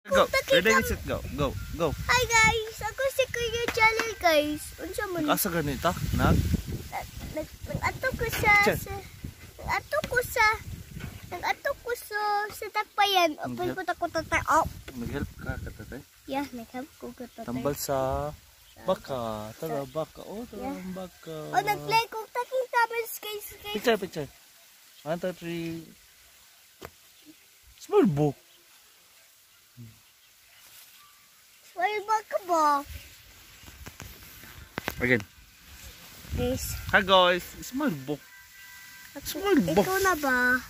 Go. Ready, set, go. Go. Go. Hi guys, ako si Kuya Jalil guys. Unsa man? Asa ganito? Nag-ato ko sa takpayan. Open ko ta ko tatay. Oh. Nag-help ka katatay? Yeah, nag-help ko tatay. Tambal sa baka. Tara baka. Oh, tara baka. Oh, nag-play ko taking tamang guys. Picture. 1, 2, 3. Small book. Small baka ba? Again. Guys. Hi guys. Small book. Small book. Ikaw na ba?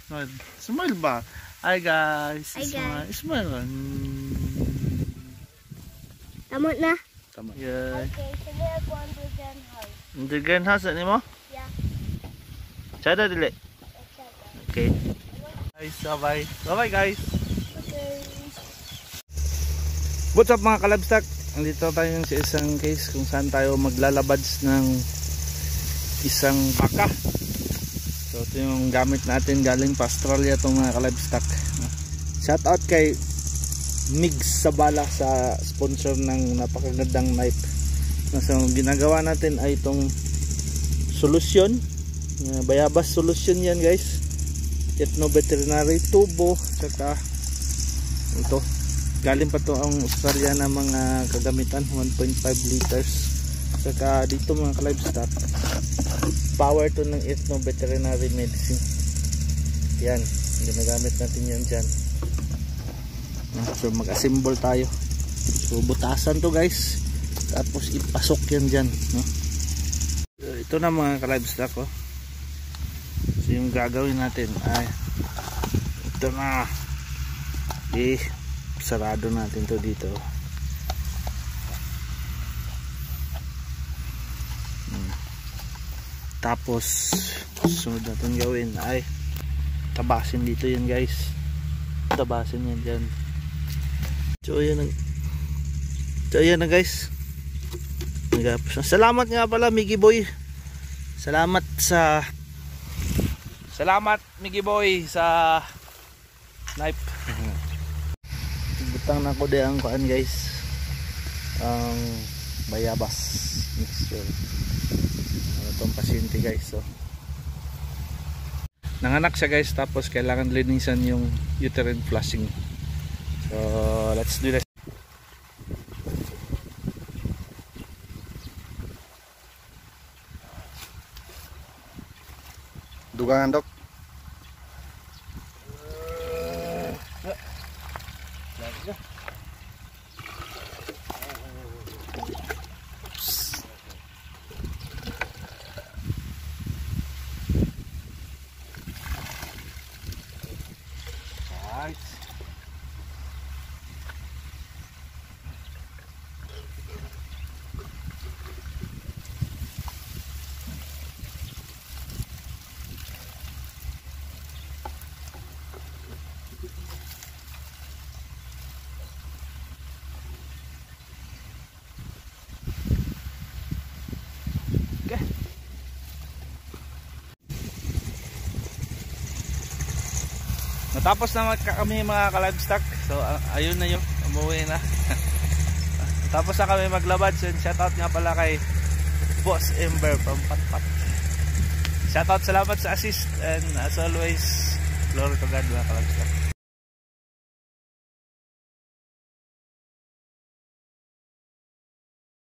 Small ba? Hi guys. Hi guys. Small. Tama na. Tama. Yeah. Okay, sige ako underground house. Underground house ni mo? Yeah. Sada dili. Okay. Guys, bye. Bye guys. Okay. What's up mga kalabstak? Andito tayo sa isang case kung saan tayo maglalabads ng isang baka. So ito yung gamit natin galing pa Australia itong mga kalabstak. Shout out kay Migs Sabala sa sponsor ng napakagandang knife. So ginagawa natin ay itong solusyon, bayabas solusyon yan guys. Ethno veterinary tubo, saka ito galing pa to ang Australia na mga kagamitan 1.5 liters. Saka dito mga livestock power to ng Ethno veterinary medicine. Yan, ginagamit natin yan dyan. So mag-assemble tayo. So butasan to guys, tapos ipasok yan dyan, no? So, ito na mga livestock oh. So yung gagawin natin ay ito na, sarado natin to dito. Tapos sunod natin gawin ay tabasin dito yan guys, tabasin yan dyan. So yan na guys. Salamat nga pala Miggy Boy, salamat Miggy Boy sa knife. Butang na ko di ang kuan guys, ang bayabas mixture. Itong pasyente guys, so nanganak siya guys, tapos kailangan linisan yung uterine flushing. So let's do this. Dugangan dok. Natapos na kami mga ka-livestock. So ayun na yung umuwi na. Tapos na kami maglabad. So shoutout nga pala kay Boss Ember from Patpat. Shoutout, salamat sa assist, and as always glory to God mga ka-livestock.